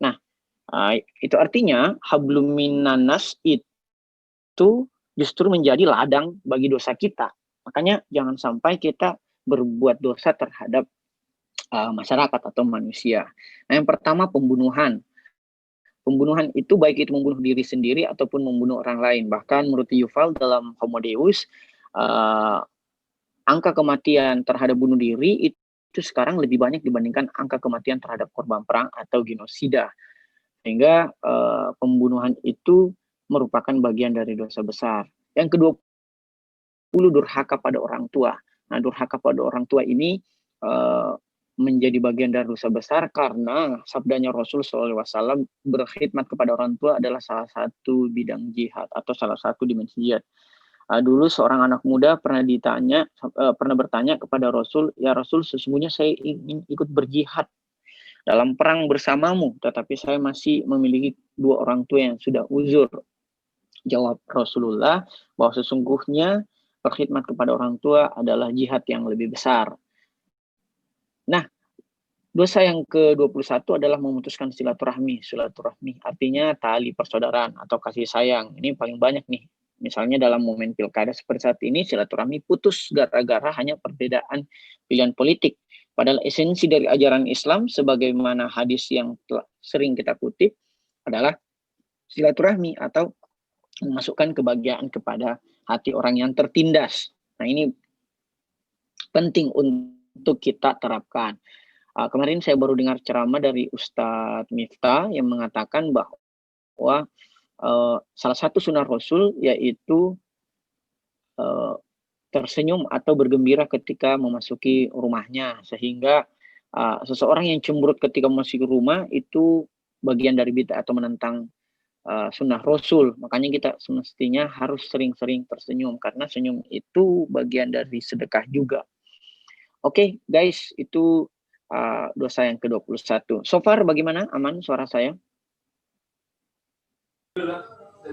Nah, itu artinya hablum minannas itu justru menjadi ladang bagi dosa kita. Makanya jangan sampai kita berbuat dosa terhadap masyarakat atau manusia. Nah, yang pertama pembunuhan. Pembunuhan itu baik itu membunuh diri sendiri ataupun membunuh orang lain. Bahkan menurut Yuval dalam Homo Deus, angka kematian terhadap bunuh diri itu sekarang lebih banyak dibandingkan angka kematian terhadap korban perang atau genosida. Sehingga pembunuhan itu merupakan bagian dari dosa besar. Yang kedua, durhaka pada orang tua. Nah, durhaka pada orang tua ini menjadi bagian dari dosa besar karena sabdanya Rasul SAW, berkhidmat kepada orang tua adalah salah satu bidang jihad atau salah satu dimensi jihad. Dulu seorang anak muda pernah bertanya kepada Rasul, ya Rasul, sesungguhnya saya ingin ikut berjihad dalam perang bersamamu, tetapi saya masih memiliki dua orang tua yang sudah uzur. Jawab Rasulullah bahwa sesungguhnya berkhidmat kepada orang tua adalah jihad yang lebih besar. Nah, dosa yang ke-21 adalah memutuskan silaturahmi. Silaturahmi artinya tali persaudaraan atau kasih sayang. Ini paling banyak nih. Misalnya dalam momen pilkada seperti saat ini, silaturahmi putus gara-gara hanya perbedaan pilihan politik. Padahal esensi dari ajaran Islam, sebagaimana hadis yang sering kita kutip, adalah silaturahmi atau memasukkan kebahagiaan kepada hati orang yang tertindas. Nah, ini penting untuk kita terapkan. Kemarin saya baru dengar ceramah dari Ustadz Miftah yang mengatakan bahwa salah satu sunnah Rasul yaitu tersenyum atau bergembira ketika memasuki rumahnya, sehingga seseorang yang cemberut ketika memasuki rumah itu bagian dari bid'ah atau menentang sunnah Rasul. Makanya kita semestinya harus sering-sering tersenyum karena senyum itu bagian dari sedekah juga. Oke, guys, itu dosa yang ke-21. So far bagaimana? Aman suara saya?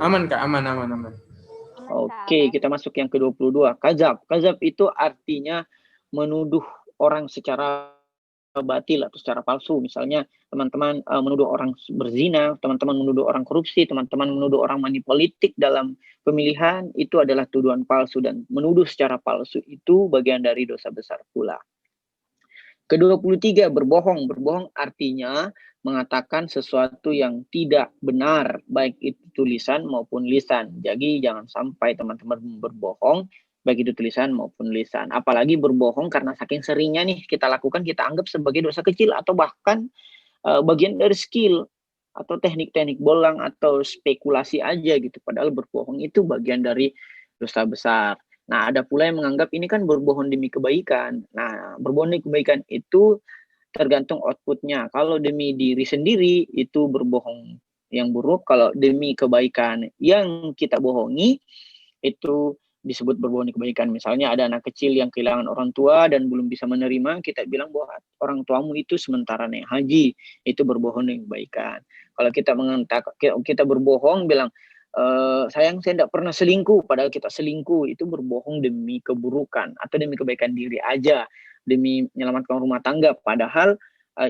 Aman Kak, aman. Oke, kita masuk yang ke-22. Kazab. Kazab itu artinya menuduh orang secara batil atau secara palsu. Misalnya teman-teman menuduh orang berzina, teman-teman menuduh orang korupsi, teman-teman menuduh orang politik dalam pemilihan, itu adalah tuduhan palsu, dan menuduh secara palsu itu bagian dari dosa besar pula. Ke-23, berbohong. Berbohong artinya mengatakan sesuatu yang tidak benar, baik itu tulisan maupun lisan. Jadi jangan sampai teman-teman berbohong, baik itu tulisan maupun lisan. Apalagi berbohong karena saking seringnya nih kita lakukan, kita anggap sebagai dosa kecil atau bahkan bagian dari skill atau teknik-teknik bolang atau spekulasi aja gitu. Padahal berbohong itu bagian dari dosa besar. Nah, ada pula yang menganggap ini kan berbohong demi kebaikan. Nah, berbohong demi kebaikan itu tergantung outputnya. Kalau demi diri sendiri itu berbohong yang buruk. Kalau demi kebaikan yang kita bohongi itu disebut berbohong demi kebaikan. Misalnya ada anak kecil yang kehilangan orang tua dan belum bisa menerima, kita bilang bahwa orang tuamu itu sementara naik haji, itu berbohong demi kebaikan. Kalau kita berbohong bilang, sayang saya tidak pernah selingkuh, padahal kita selingkuh, itu berbohong demi keburukan atau demi kebaikan diri aja, demi menyelamatkan rumah tangga, padahal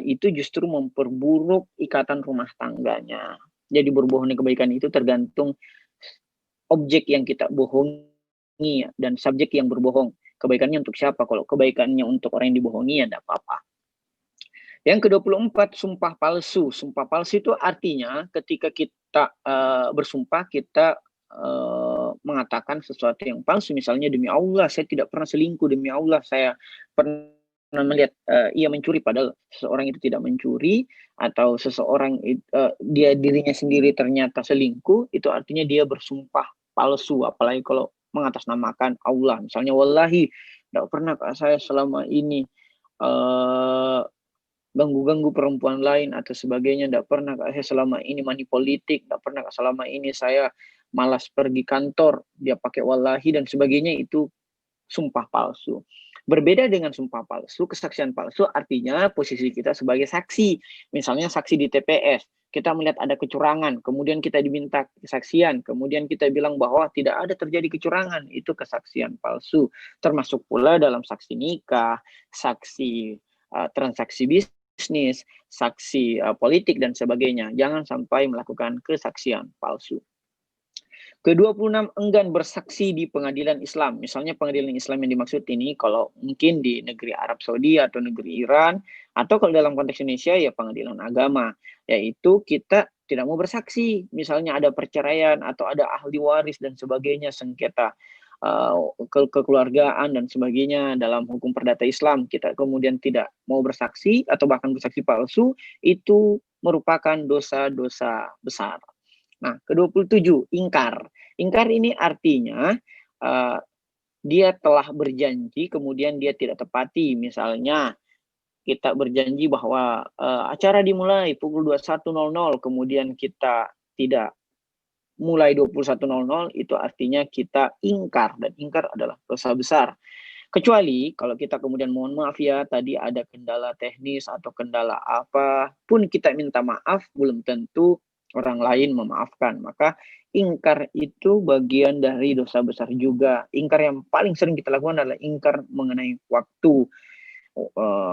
itu justru memperburuk ikatan rumah tangganya. Jadi berbohong demi kebaikan itu tergantung objek yang kita bohongi dan subjek yang berbohong. Kebaikannya untuk siapa? Kalau kebaikannya untuk orang yang dibohongi, ya tidak apa-apa. Yang ke-24, sumpah palsu. Sumpah palsu itu artinya ketika kita bersumpah, kita mengatakan sesuatu yang palsu. Misalnya, demi Allah, saya tidak pernah selingkuh. Demi Allah, saya pernah melihat ia mencuri, padahal seseorang itu tidak mencuri. Atau seseorang dia dirinya sendiri ternyata selingkuh, itu artinya dia bersumpah palsu. Apalagi kalau mengatasnamakan Allah. Misalnya, wallahi, tidak pernah saya selama ini ganggu-ganggu perempuan lain atau sebagainya, tidak pernah saya selama ini money politik, tidak pernah selama ini saya malas pergi kantor, dia pakai wallahi dan sebagainya, itu sumpah palsu. Berbeda dengan sumpah palsu, kesaksian palsu artinya posisi kita sebagai saksi. Misalnya saksi di TPS, kita melihat ada kecurangan, kemudian kita diminta kesaksian, kemudian kita bilang bahwa tidak ada terjadi kecurangan, itu kesaksian palsu. Termasuk pula dalam saksi nikah, saksi transaksi bisnis, bisnis, saksi politik dan sebagainya. Jangan sampai melakukan kesaksian palsu. Ke-26, enggan bersaksi di pengadilan Islam. Misalnya pengadilan Islam yang dimaksud ini kalau mungkin di negeri Arab Saudi atau negeri Iran, atau kalau dalam konteks Indonesia ya pengadilan agama, yaitu kita tidak mau bersaksi. Misalnya ada perceraian atau ada ahli waris dan sebagainya, sengketa kekeluargaan dan sebagainya dalam hukum perdata Islam, kita kemudian tidak mau bersaksi atau bahkan bersaksi palsu, itu merupakan dosa-dosa besar. Nah, ke-27, ingkar. Ingkar ini artinya dia telah berjanji, kemudian dia tidak tepati. Misalnya, kita berjanji bahwa acara dimulai pukul 21.00, kemudian kita tidak mulai 21.00, itu artinya kita ingkar. Dan ingkar adalah dosa besar. Kecuali kalau kita kemudian mohon maaf ya, tadi ada kendala teknis atau kendala apa pun kita minta maaf, belum tentu orang lain memaafkan. Maka ingkar itu bagian dari dosa besar juga. Ingkar yang paling sering kita lakukan adalah ingkar mengenai waktu.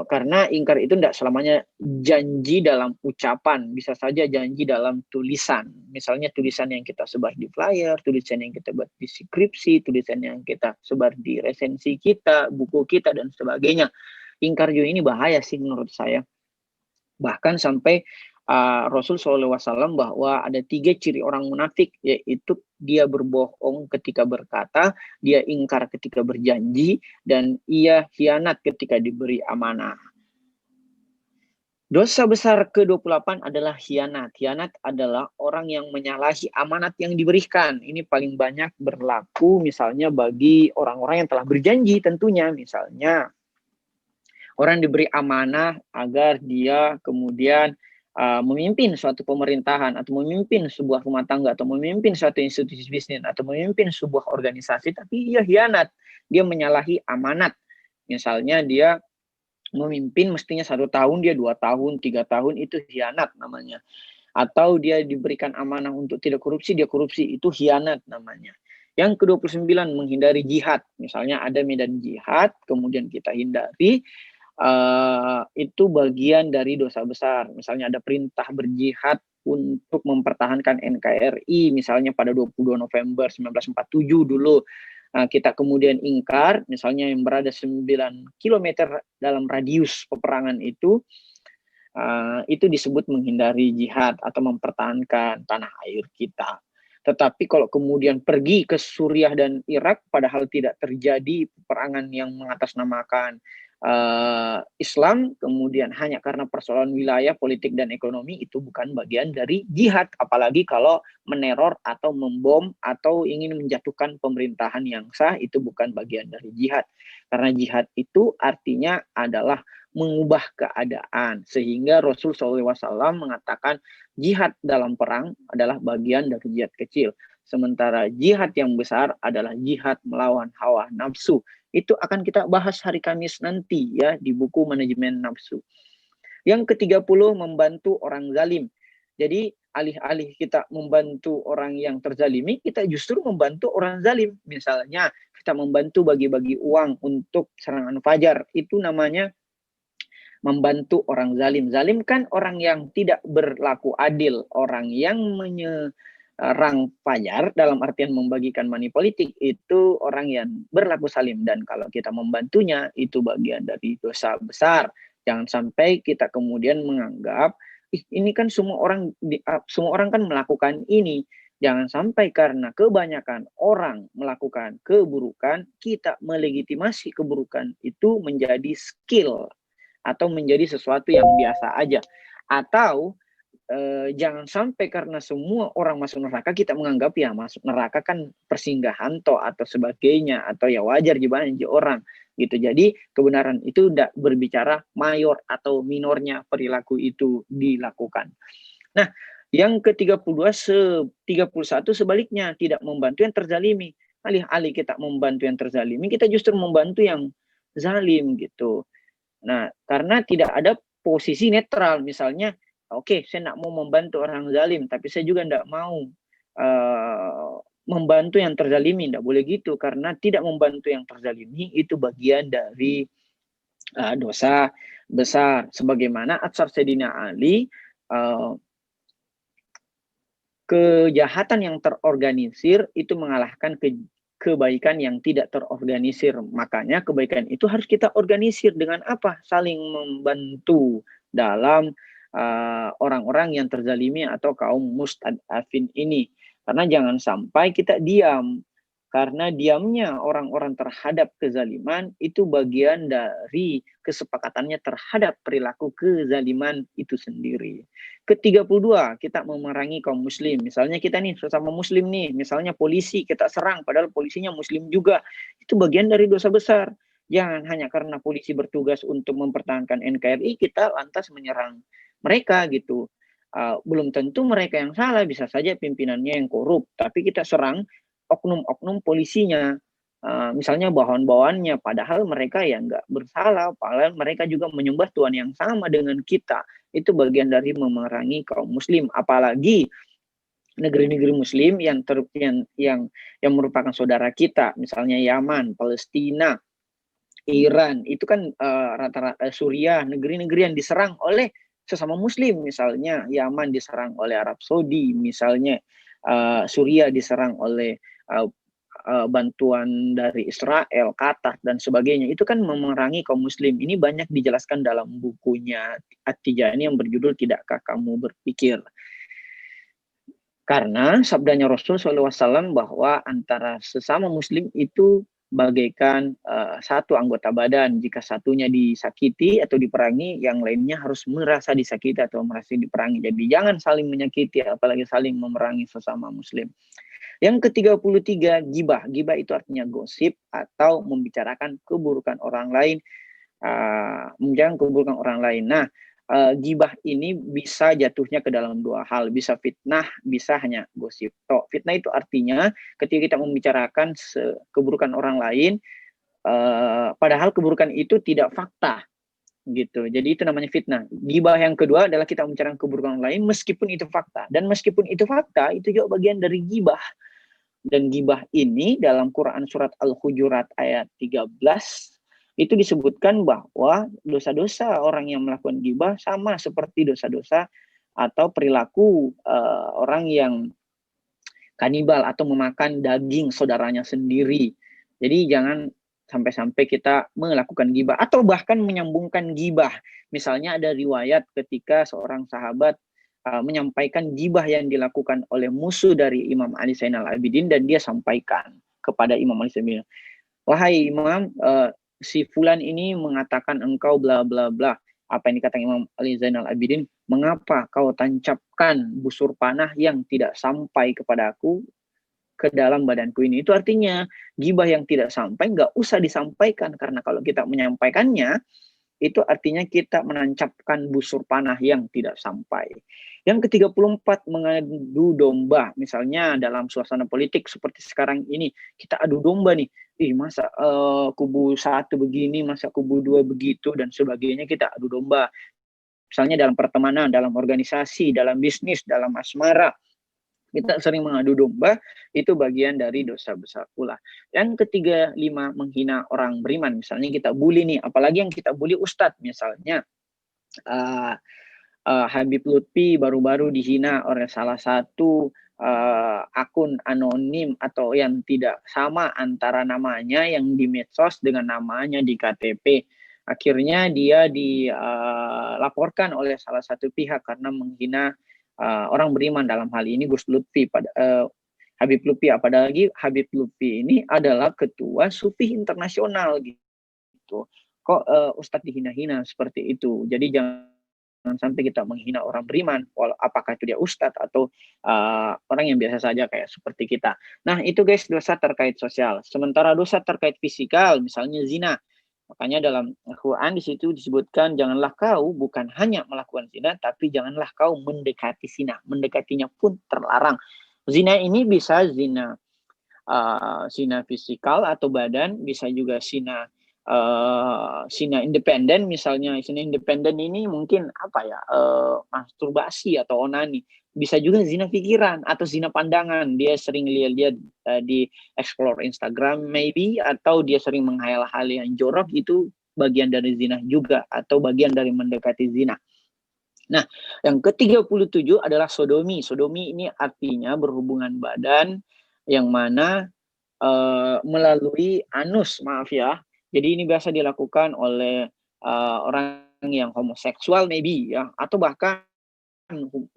Karena ingkar itu tidak selamanya janji dalam ucapan, bisa saja janji dalam tulisan. Misalnya tulisan yang kita sebar di flyer, tulisan yang kita buat di skripsi, tulisan yang kita sebar di resensi kita, buku kita, dan sebagainya. Ingkar juga ini bahaya sih menurut saya. Bahkan sampai Rasul SAW bahwa ada 3 ciri orang munafik, yaitu dia berbohong ketika berkata, dia ingkar ketika berjanji, dan ia khianat ketika diberi amanah. Dosa besar ke-28 adalah khianat. Khianat adalah orang yang menyalahi amanat yang diberikan. Ini paling banyak berlaku misalnya bagi orang-orang yang telah berjanji tentunya. Misalnya orang diberi amanah agar dia kemudian memimpin suatu pemerintahan atau memimpin sebuah rumah tangga atau memimpin suatu institusi bisnis atau memimpin sebuah organisasi, tapi ia khianat, dia menyalahi amanat. Misalnya dia memimpin mestinya 1 tahun, dia 2 tahun, 3 tahun, itu khianat namanya. Atau dia diberikan amanah untuk tidak korupsi, dia korupsi, itu khianat namanya. Yang ke-29, menghindari jihad. Misalnya ada medan jihad, kemudian kita hindari, itu bagian dari dosa besar. Misalnya ada perintah berjihad untuk mempertahankan NKRI, misalnya pada 22 November 1947 dulu. Kita kemudian ingkar, misalnya yang berada 9 km dalam radius peperangan itu disebut menghindari jihad atau mempertahankan tanah air kita. Tetapi kalau kemudian pergi ke Suriah dan Irak, padahal tidak terjadi peperangan yang mengatasnamakan Islam, kemudian hanya karena persoalan wilayah, politik, dan ekonomi, itu bukan bagian dari jihad. Apalagi kalau meneror atau membom atau ingin menjatuhkan pemerintahan yang sah, itu bukan bagian dari jihad. Karena jihad itu artinya adalah mengubah keadaan. Sehingga Rasul SAW mengatakan jihad dalam perang adalah bagian dari jihad kecil. Sementara jihad yang besar adalah jihad melawan hawa nafsu. Itu akan kita bahas hari Kamis nanti ya di buku Manajemen Nafsu. Yang ke-30, membantu orang zalim. Jadi alih-alih kita membantu orang yang terzalimi, kita justru membantu orang zalim. Misalnya kita membantu bagi-bagi uang untuk serangan fajar, itu namanya membantu orang zalim. Zalim kan orang yang tidak berlaku adil, orang yang menyerang fajar dalam artian membagikan money politik, itu orang yang berlaku salim. Dan kalau kita membantunya, itu bagian dari dosa besar. Jangan sampai kita kemudian menganggap ini kan semua orang kan melakukan ini. Jangan sampai karena kebanyakan orang melakukan keburukan, kita melegitimasi keburukan itu menjadi skill atau menjadi sesuatu yang biasa aja. Atau jangan sampai karena semua orang masuk neraka kita menganggap ya masuk neraka kan persinggahan toh atau sebagainya, atau ya wajar gimana orang gitu. Jadi kebenaran itu tidak berbicara mayor atau minornya perilaku itu dilakukan. Nah, yang ke-31 sebaliknya, tidak membantu yang terzalimi. Alih-alih kita membantu yang terzalimi, kita justru membantu yang zalim gitu. Nah, karena tidak ada posisi netral, misalnya, oke, saya tidak mau membantu orang zalim, tapi saya juga tidak mau membantu yang terzalimi, tidak boleh gitu, karena tidak membantu yang terzalimi itu bagian dari dosa besar. Sebagaimana Atsar Sayyidina Ali, kejahatan yang terorganisir itu mengalahkan kebaikan yang tidak terorganisir. Makanya kebaikan itu harus kita organisir dengan apa? Saling membantu dalam orang-orang yang terzalimi atau kaum mustadafin ini. Karena jangan sampai kita diam. Karena diamnya orang-orang terhadap kezaliman itu bagian dari kesepakatannya terhadap perilaku kezaliman itu sendiri. Ke-32, kita memerangi kaum muslim. Misalnya kita nih sesama muslim nih, misalnya polisi kita serang padahal polisinya muslim juga. Itu bagian dari dosa besar. Jangan hanya karena polisi bertugas untuk mempertahankan NKRI kita lantas menyerang mereka gitu. Belum tentu mereka yang salah, bisa saja pimpinannya yang korup, tapi kita serang oknum-oknum polisinya. Misalnya bawahan-bawahannya, padahal mereka yang nggak bersalah, padahal mereka juga menyembah Tuhan yang sama dengan kita. Itu bagian dari memerangi kaum muslim. Apalagi negeri-negeri muslim yang merupakan saudara kita, misalnya Yaman, Palestina, Iran, itu kan rata-rata Suriah, negeri-negeri yang diserang oleh sesama muslim. Misalnya Yaman diserang oleh Arab Saudi, misalnya Suriah diserang oleh bantuan dari Israel, Qatar, dan sebagainya. Itu kan memerangi kaum muslim. Ini banyak dijelaskan dalam bukunya At-Tijani yang berjudul Tidakkah Kamu Berpikir. Karena sabdanya Rasul SAW bahwa antara sesama muslim itu bagaikan satu anggota badan. Jika satunya disakiti atau diperangi, yang lainnya harus merasa disakiti atau merasa diperangi. Jadi jangan saling menyakiti, apalagi saling memerangi sesama muslim. Yang ke-33, gibah. Gibah itu artinya gosip atau membicarakan keburukan orang lain. Membicarakan keburukan orang lain. Nah, gibah ini bisa jatuhnya ke dalam dua hal. Bisa fitnah, bisa hanya gosip. Fitnah itu artinya ketika kita membicarakan keburukan orang lain, padahal keburukan itu tidak fakta. Gitu. Jadi itu namanya fitnah. Gibah yang kedua adalah kita membicarakan keburukan orang lain meskipun itu fakta. Dan meskipun itu fakta, itu juga bagian dari gibah. Dan gibah ini dalam Quran surat Al-Hujurat ayat 13 itu disebutkan bahwa dosa-dosa orang yang melakukan gibah sama seperti dosa-dosa atau perilaku orang yang kanibal atau memakan daging saudaranya sendiri. Jadi jangan sampai-sampai kita melakukan gibah atau bahkan menyambungkan gibah. Misalnya ada riwayat ketika seorang sahabat menyampaikan gibah yang dilakukan oleh musuh dari Imam Ali Zainal Abidin, dan dia sampaikan kepada Imam Ali Zainal Abidin, wahai Imam, si fulan ini mengatakan engkau bla bla bla. Apa yang dikatakan Imam Ali Zainal Abidin, mengapa kau tancapkan busur panah yang tidak sampai kepadaku ke dalam badanku ini? Itu artinya gibah yang tidak sampai nggak usah disampaikan, karena kalau kita menyampaikannya itu artinya kita menancapkan busur panah yang tidak sampai. Yang ke-34, mengadu domba. Misalnya dalam suasana politik seperti sekarang ini, kita adu domba nih. Masa kubu satu begini, masa kubu dua begitu, dan sebagainya, kita adu domba. Misalnya dalam pertemanan, dalam organisasi, dalam bisnis, dalam asmara, kita sering mengadu domba, itu bagian dari dosa besar pula. Yang ke-35, menghina orang beriman. Misalnya kita bully nih, apalagi yang kita bully ustadz. Misalnya Habib Lutfi baru-baru dihina oleh salah satu akun anonim atau yang tidak sama antara namanya yang di medsos dengan namanya di KTP. Akhirnya dia dilaporkan oleh salah satu pihak karena menghina orang beriman, dalam hal ini Gus Lutfi, Habib Lutfi. Apalagi Habib Lutfi ini adalah ketua Sufi internasional gitu. Kok Ustadz dihina-hina seperti itu? Jadi jangan sampai kita menghina orang beriman, apakah itu dia Ustadz atau orang yang biasa saja kayak seperti kita. Nah itu guys, dosa terkait sosial. Sementara dosa terkait fisikal, misalnya zina. Makanya dalam Al-Quran di situ disebutkan, janganlah kau bukan hanya melakukan zina, tapi janganlah kau mendekati zina. Mendekatinya pun terlarang. Zina ini bisa zina fisikal atau badan, bisa juga zina independen. Misalnya zina independen ini mungkin masturbasi atau onani. Bisa juga zina pikiran atau zina pandangan. Dia sering lihat di explore Instagram maybe, atau dia sering menghayal hal yang jorok, itu bagian dari zina juga atau bagian dari mendekati zina. Nah, yang ke-37 adalah sodomi. Sodomi ini artinya berhubungan badan yang mana melalui anus, maaf ya. Jadi ini biasa dilakukan oleh orang yang homoseksual maybe ya, atau bahkan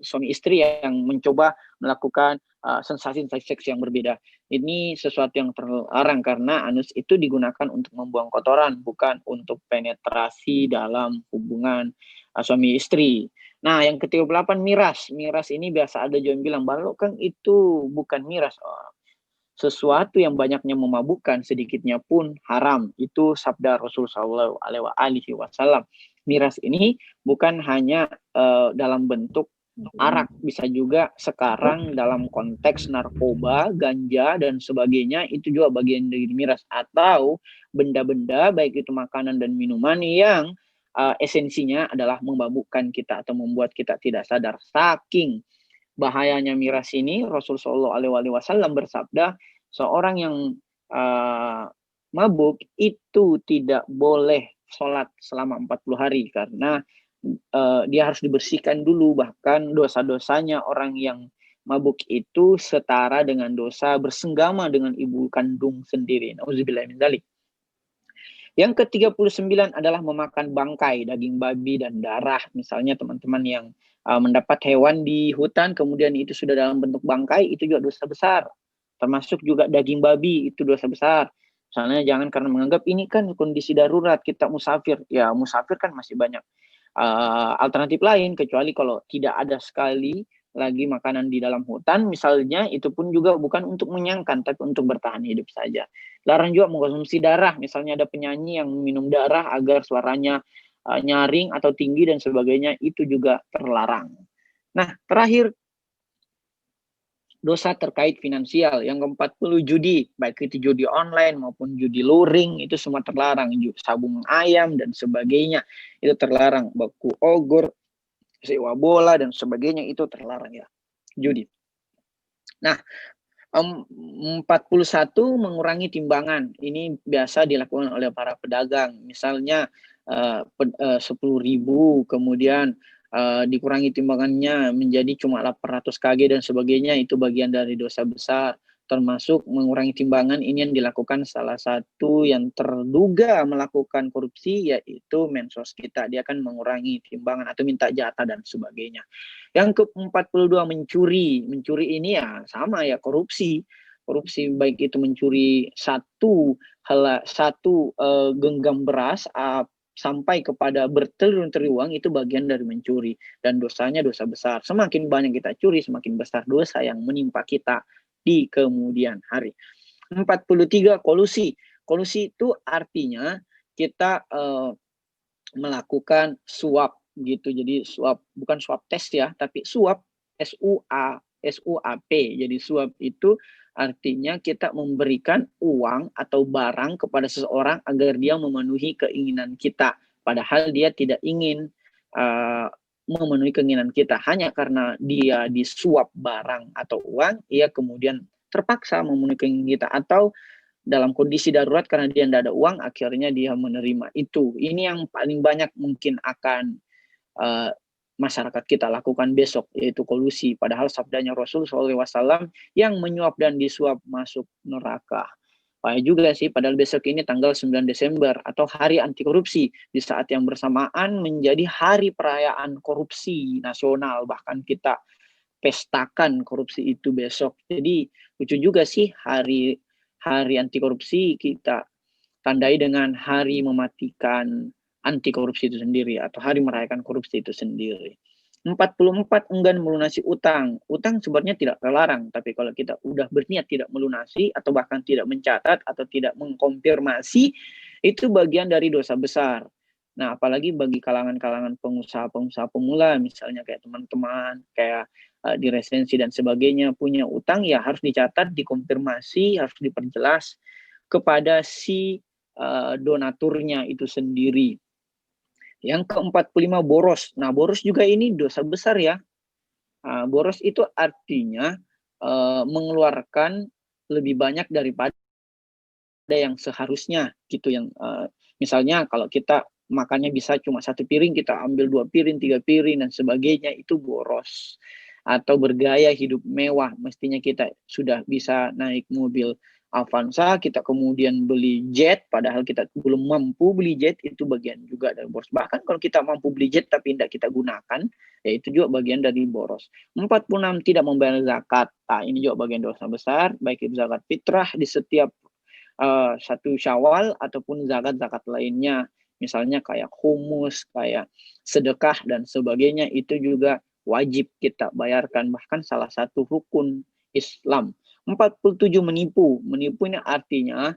suami istri yang mencoba melakukan sensasi seks yang berbeda. Ini sesuatu yang terlarang karena anus itu digunakan untuk membuang kotoran, bukan untuk penetrasi dalam hubungan suami istri. Nah, yang ke-38 miras. Miras ini biasa ada juga yang bilang, "Balok kan itu bukan miras." Oh, sesuatu yang banyaknya memabukkan sedikitnya pun haram. Itu sabda Rasul Shallallahu Alaihi Wasallam. Miras ini bukan hanya dalam bentuk arak, bisa juga sekarang dalam konteks narkoba, ganja dan sebagainya, itu juga bagian dari miras, atau benda-benda baik itu makanan dan minuman yang esensinya adalah memabukkan kita atau membuat kita tidak sadar. Saking bahayanya miras ini, Rasul Shallallahu Alaihi Wasallam bersabda, seorang yang mabuk itu tidak boleh sholat selama 40 hari karena dia harus dibersihkan dulu. Bahkan dosa-dosanya orang yang mabuk itu setara dengan dosa bersenggama dengan ibu kandung sendiri. Nauzubillah min dzalik. Yang ke-39 adalah memakan bangkai, daging babi dan darah. Misalnya teman-teman yang mendapat hewan di hutan, kemudian itu sudah dalam bentuk bangkai, itu juga dosa besar. Termasuk juga daging babi, itu dosa besar. Misalnya jangan karena menganggap ini kan kondisi darurat, kita musafir. Ya musafir kan masih banyak alternatif lain, kecuali kalau tidak ada sekali lagi makanan di dalam hutan, misalnya itu pun juga bukan untuk menyangkan, tapi untuk bertahan hidup saja. Larang juga mengkonsumsi darah, misalnya ada penyanyi yang minum darah agar suaranya nyaring atau tinggi dan sebagainya, itu juga terlarang. Nah, terakhir dosa terkait finansial. Yang ke-40 judi, baik itu judi online maupun judi luring, itu semua terlarang. Sabung ayam dan sebagainya, itu terlarang. Baku ogor, sewa bola dan sebagainya, itu terlarang ya, judi. Nah, 41 mengurangi timbangan. Ini biasa dilakukan oleh para pedagang. Misalnya 10.000, kemudian dikurangi timbangannya menjadi cuma 800 kg dan sebagainya, itu bagian dari dosa besar. Termasuk mengurangi timbangan ini yang dilakukan salah satu yang terduga melakukan korupsi, yaitu mensos kita. Dia akan mengurangi timbangan atau minta jatah dan sebagainya. Yang ke-42 mencuri. Mencuri ini ya sama ya, korupsi. Korupsi baik itu mencuri satu genggam beras sampai kepada bertriliun-triliun uang, itu bagian dari mencuri dan dosanya dosa besar. Semakin banyak kita curi, semakin besar dosa yang menimpa kita di kemudian hari. 43 kolusi. Kolusi itu artinya kita melakukan suap gitu. Jadi suap, bukan swab test ya, tapi suap, SUAP. Jadi suap itu artinya kita memberikan uang atau barang kepada seseorang agar dia memenuhi keinginan kita, padahal dia tidak ingin memenuhi keinginan kita. Hanya karena dia disuap barang atau uang, ia kemudian terpaksa memenuhi keinginan kita, atau dalam kondisi darurat karena dia tidak ada uang, akhirnya dia menerima itu. Ini yang paling banyak mungkin akan masyarakat kita lakukan besok, yaitu kolusi. Padahal sabdanya Rasul SAW, yang menyuap dan disuap masuk neraka. Payah juga sih, padahal besok ini tanggal 9 Desember atau hari anti korupsi. Di saat yang bersamaan menjadi hari perayaan korupsi nasional. Bahkan kita pestakan korupsi itu besok. Jadi lucu juga sih, hari anti korupsi kita tandai dengan hari mematikan anti korupsi itu sendiri, atau hari merayakan korupsi itu sendiri. 44 enggan melunasi utang. Utang sebenarnya tidak terlarang, tapi kalau kita udah berniat tidak melunasi atau bahkan tidak mencatat atau tidak mengkonfirmasi, itu bagian dari dosa besar. Nah, apalagi bagi kalangan-kalangan pengusaha-pengusaha pemula, misalnya kayak teman-teman, kayak di resensi dan sebagainya, punya utang, ya harus dicatat, dikonfirmasi, harus diperjelas kepada si donaturnya itu sendiri. Yang ke-45 boros. Nah, boros juga ini dosa besar ya. Boros itu artinya mengeluarkan lebih banyak daripada yang seharusnya gitu, yang Misalnya kalau kita makannya bisa cuma 1 piring, kita ambil 2 piring, 3 piring, dan sebagainya, itu boros. Atau bergaya hidup mewah, mestinya kita sudah bisa naik mobil Avanza, kita kemudian beli jet, padahal kita belum mampu beli jet, itu bagian juga dari boros. Bahkan kalau kita mampu beli jet tapi tidak kita gunakan, ya itu juga bagian dari boros. 46, tidak membayar zakat. Nah, ini juga bagian dosa besar, baik itu zakat fitrah di setiap 1 Syawal ataupun zakat-zakat lainnya. Misalnya kayak humus, kayak sedekah dan sebagainya, itu juga wajib kita bayarkan, bahkan salah satu rukun Islam. 47, menipu. Menipu ini artinya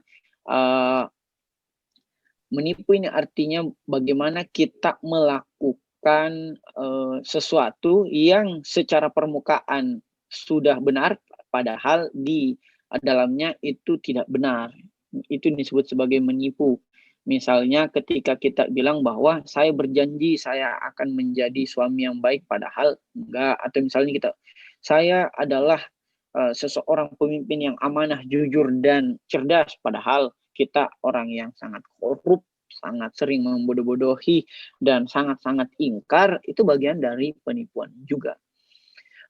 bagaimana kita melakukan sesuatu yang secara permukaan sudah benar, padahal di dalamnya itu tidak benar. Itu disebut sebagai menipu. Misalnya ketika kita bilang bahwa saya berjanji saya akan menjadi suami yang baik, padahal enggak. Atau misalnya saya adalah seseorang pemimpin yang amanah, jujur, dan cerdas, padahal kita orang yang sangat korup, sangat sering membodoh-bodohi, dan sangat-sangat ingkar, itu bagian dari penipuan juga.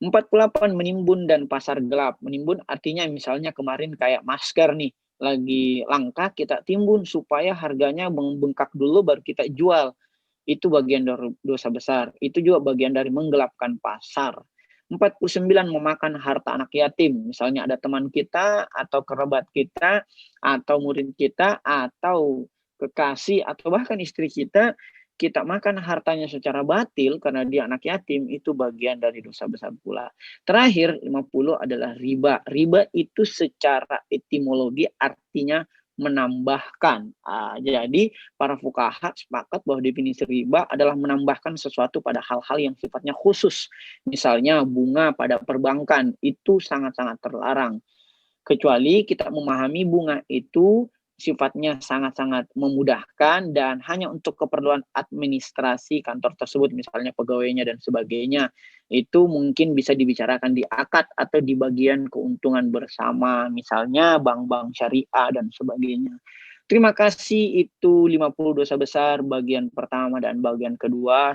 48, menimbun dan pasar gelap. Menimbun artinya misalnya kemarin kayak masker nih, lagi langka, kita timbun supaya harganya membengkak dulu baru kita jual. Itu bagian dari dosa besar. Itu juga bagian dari menggelapkan pasar. 49, memakan harta anak yatim. Misalnya ada teman kita, atau kerabat kita, atau murid kita, atau kekasih, atau bahkan istri kita makan hartanya secara batil karena dia anak yatim, itu bagian dari dosa besar pula. Terakhir, 50 adalah riba. Riba itu secara etimologi artinya menambahkan. Jadi para fuqaha sepakat bahwa definisi riba adalah menambahkan sesuatu pada hal-hal yang sifatnya khusus. Misalnya bunga pada perbankan, itu sangat-sangat terlarang. Kecuali kita memahami bunga itu sifatnya sangat-sangat memudahkan dan hanya untuk keperluan administrasi kantor tersebut, misalnya pegawainya dan sebagainya. Itu mungkin bisa dibicarakan di akad atau di bagian keuntungan bersama, misalnya bank-bank syariah dan sebagainya. Terima kasih, itu 50 dosa besar bagian pertama dan bagian kedua.